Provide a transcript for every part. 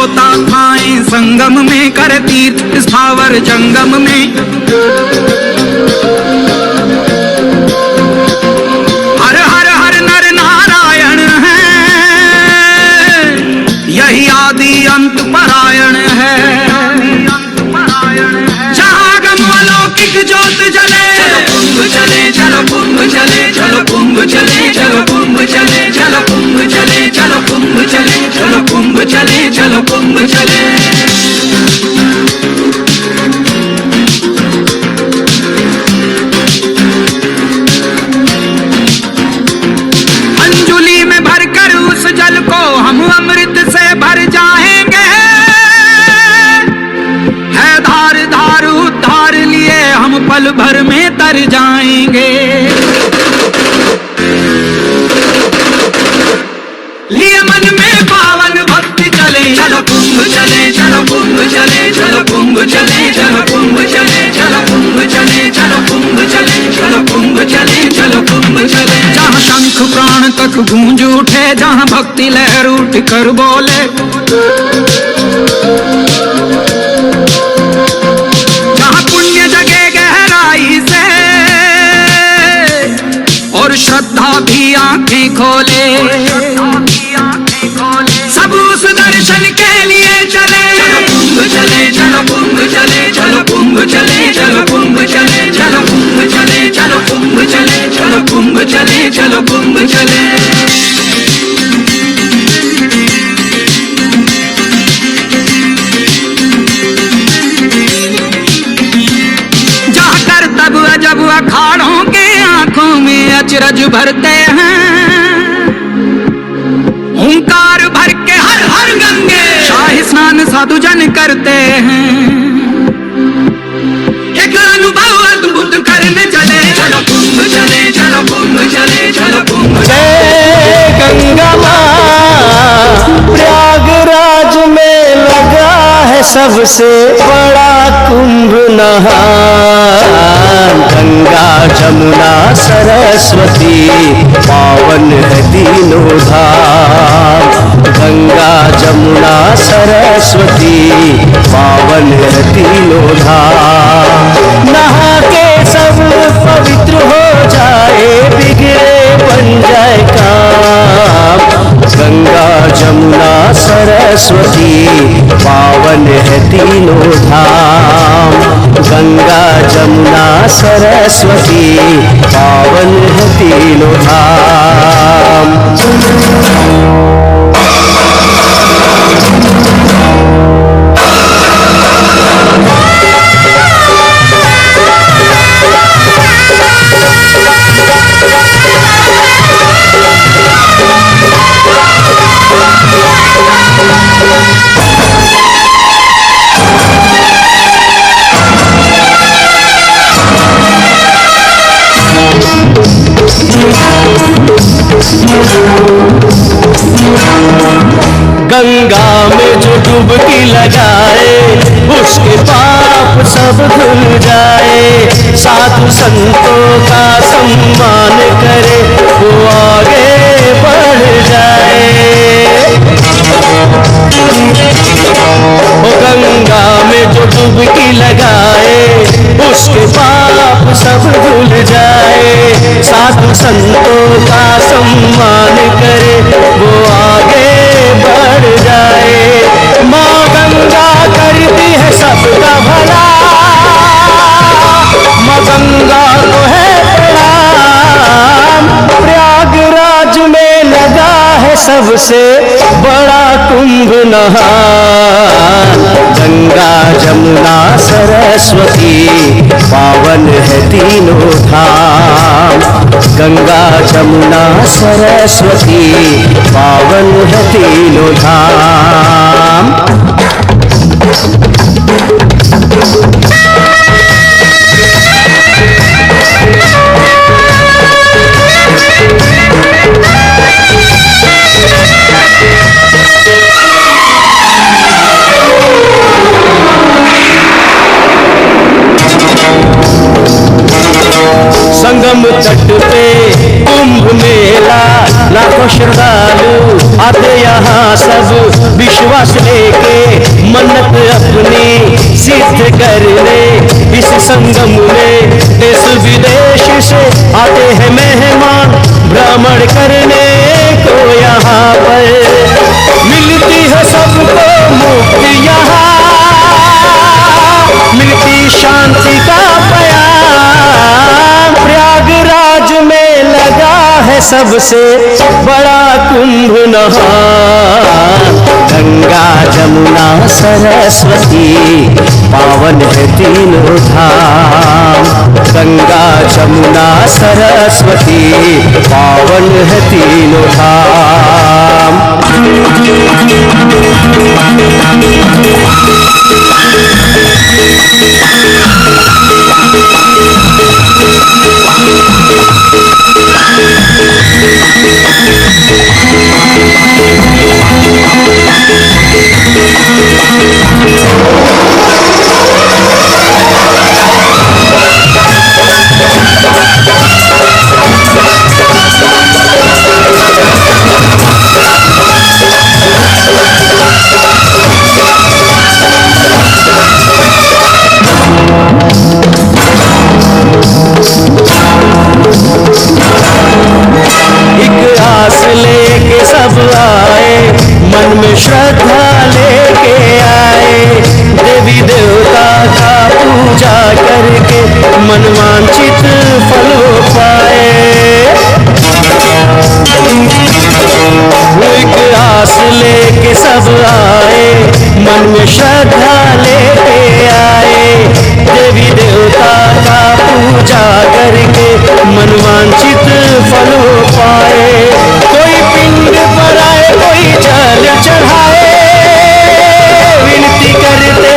होता थाएं संगम में, कर तीर्थ स्थावर जंगम में। हर हर हर नर नारायण है, यही आदि अंत परायण है। जहाँ गम अलौकिक ज्योत जले, कुंभ चले चलो कुंभ चले, चलो कुंभ चले चलो कुंभ चले, चलो कुंभ चले चलो कुंभ चले, चलो कुंभ चले चलो कुंभ चले। अंजुली में भरकर उस जल को हम अमृत से भर जाएंगे, है धार धार उद्धार लिए हम पल भर में तर जाएंगे। लिए मन में पावन भक्ति चले, चलो कुंभ चले चलो कुंभ चले, चलो कुंभ चले चलो कुंभ चले, चलो कुंभ चले चलो कुंभ चले, चलो कुंभ चले चलो कुंभ चले। जहाँ शंख प्राण तक गूंज उठे, जहाँ भक्ति लहर उठ कर बोले, जहाँ पुण्य जगे गहराई से और श्रद्धा भी आंखें खोले, सब उस दर्शन के लिए चले। चलो कुंभ चले चलो कुंभ चले, चलो कुंभ चले चलो कुंभ चले, चलो कुंभ चले चलो कुंभ चले, चलो कुंभ चले चलो कुंभ चले। जहाँ कर्तव्य अजब अखाड़ों के आंखों में अचरज भरते हैं, ओंकार भर के हर हर गंगे शाही स्नान साधु जन करते हैं। एक अनुभव अद्भुत करने चले, चलो कुंभ चले चलो कुंभ चले, चलो कुंभ। जय गंगा मां, प्रयागराज में लगा है सबसे बड़ा कुंभ नहान। गंगा जमुना सरस्वती पावन है तीनों धाम। गंगा जमुना सरस्वती पावन है तीनों धाम। नहा के सब पवित्र हो जाए, बिगड़े बन जाए काम। गंगा जमुना सरस्वती पावन है तीनों धाम। गंगा जमुना सरस्वती पावन है तीनों धाम। गंगा में जो डुबकी लगाए, उसके पाप सब धुल जाए। साधु संतों का सम्मान करे, वो आगे बढ़ जाए। वो गंगा में जो डुबकी लगाए, उसके पाप सब धुल जाए। साधु संतों का सम्मान करे, वो आगे बढ़ जाए। माँ गंगा करती है सबका भला, माँ गंगा को है प्रणाम। प्रयागराज में लगा है सबसे बड़ा कुंभ नहान। गंगा जमुना सरस्वती पावन है तीनों धाम। गंगा जमुना सरस्वती पावन है तीनों धाम। संगम तट पे कुंभ मेला, लाखों श्रद्धालु आते यहाँ सब विश्वास लेके मन्नत अपनी सिद्ध कर ले। इस संगम में देश विदेश से आते हैं मेहमान भ्रमण करने को। यहाँ पर मिलती है सबको मुक्ति, यहाँ मिलती शांति का प्यार। प्रयागराज में लगा है सबसे बड़ा कुंभ नहान। गंगा जमुना सरस्वती पावन है तीनों धाम। गंगा जमुना सरस्वती पावन है तीनों धाम। एक आस लेके सब आए, मन में श्रद्धा लेके आए। देवी देवता का पूजा करके मन वांछित फल पाए। एक आस लेके सब आए, मन में श्रद्धा लेके आए। देवी देवता का पूजा करके मन वांछित फल पाए। कोई पिंड बनाए, कोई जल चढ़ाए, विनती करते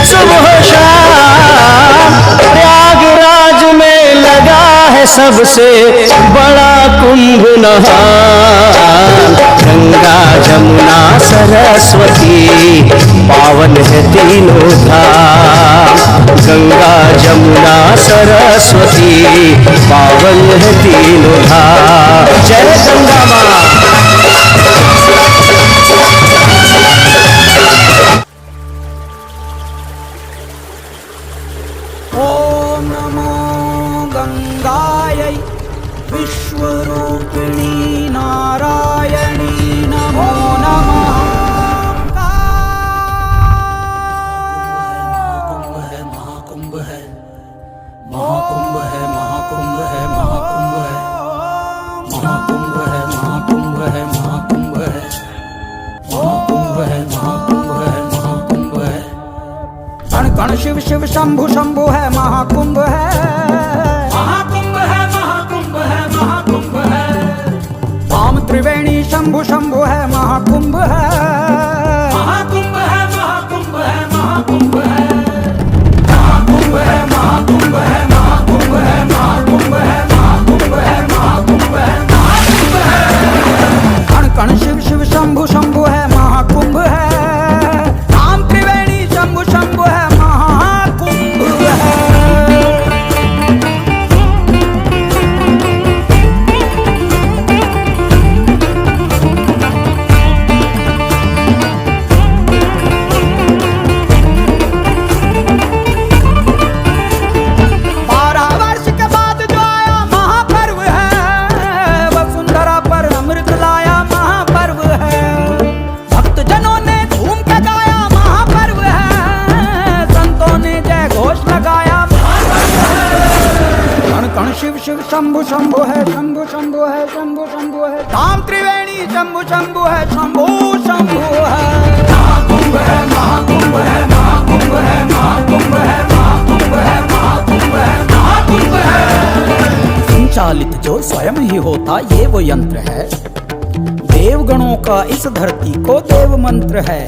सुबह शाम। प्रयागराज में लगा है सबसे बड़ा कुंभ नहान। गंगा जमुना सरस्वती पावन है तीनों धाम। गंगा जमुना सरस्वती पावन है तीनों धाम। जय गंगा माँ। ओम नमो गंगायै विश्वरूपिणी नारायणी नमो नमः। महाकुंभ है, महाकुंभ है, महाकुंभ है, महाकुंभ है, महाकुंभ है, महाकुंभ है, महाकुंभ है, महाकुंभ है, महाकुंभ है, महाकुंभ है। कण कण शिव शिव शंभु शंभु है, महाकुंभ है, महाकुंभ है, महाकुंभ है, महाकुंभ है। वाम त्रिवेणी शंभु शंभु है, महाकुंभ है, महाकुंभ है, महाकुंभ है, महाकुंभ है, महाकुंभ है, महाकुंभ है, महाकुंभ है, महाकुंभ है, महाकुंभ है, महाकुंभ है, महाकुंभ है। कण कण शिव शिव शंभु शंभु है, महाकुंभ है। वाम त्रिवेणी शंभु शंभु है, महाकुंभ है। शिव शिव शंभु शंभु है, शंभु शंभु है, शंभु शंभु है। धाम त्रिवेणी शंभु शंभु है, शंभु शंभु है। महाकुंभ है, महाकुंभ है, महाकुंभ है, महाकुंभ है, महाकुंभ है, महाकुंभ है, महाकुंभ है। संचालित जो स्वयं ही होता ये वो यंत्र है। देवगणों का इस धरती को देव मंत्र है।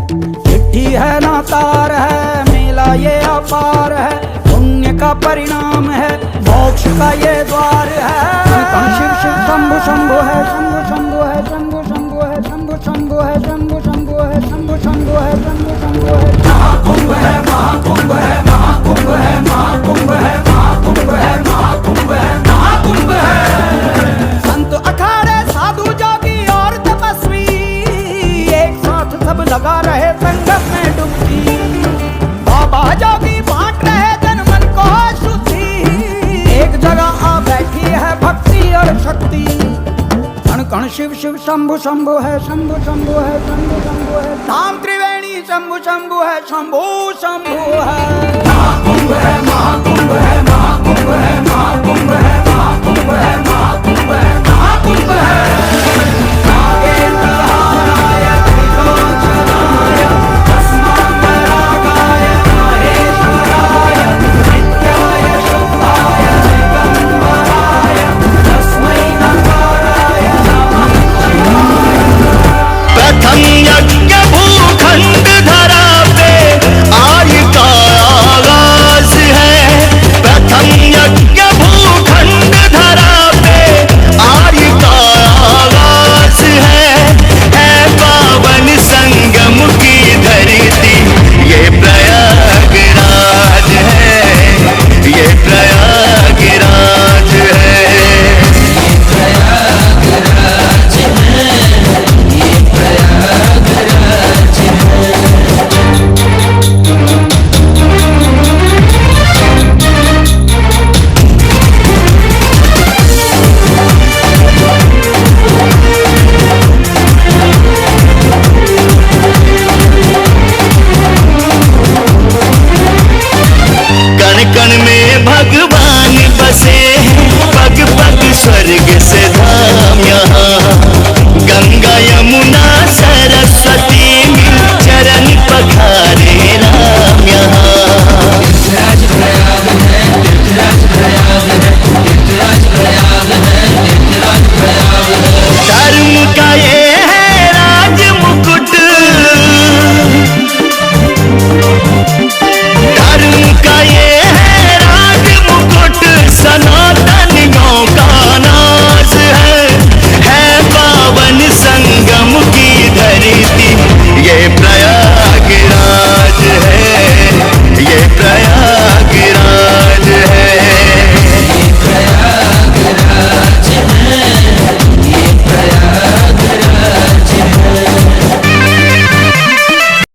चिट्ठी है ना तार है, मेला ये अपार है। पुण्य का परिणाम है, मोक्ष का ये द्वार है। शिव शिव शंभु शंभु है, शंभु शंभु है, शंभु शंभु है, शंभु शंभु है, शंभु शंभु है, शंभु शंभु है, शंभु शंभु है। महाकुंभ है, महाकुंभ है, महाकुंभ है, महाकुंभ है, महाकुंभ है, महाकुंभ है, महाकुंभ है। संत अखाड़े साधु जोगी और तपस्वी लगा रहे संगम में डुबकी। बाबा जोगी बांट रहे जन मन को शुद्धि, एक जगह आ बैठी है भक्ति और शक्ति। कण कण शिव शिव शंभु शंभु है, शंभु शंभु है, शंभु शंभु है। धाम त्रिवेणी शंभु शंभु है, शंभु शंभु है। महाकुंभ है, महाकुंभ है, महाकुंभ है, महाकुंभ है, महाकुंभ है, महाकुंभ है, महाकुंभ है।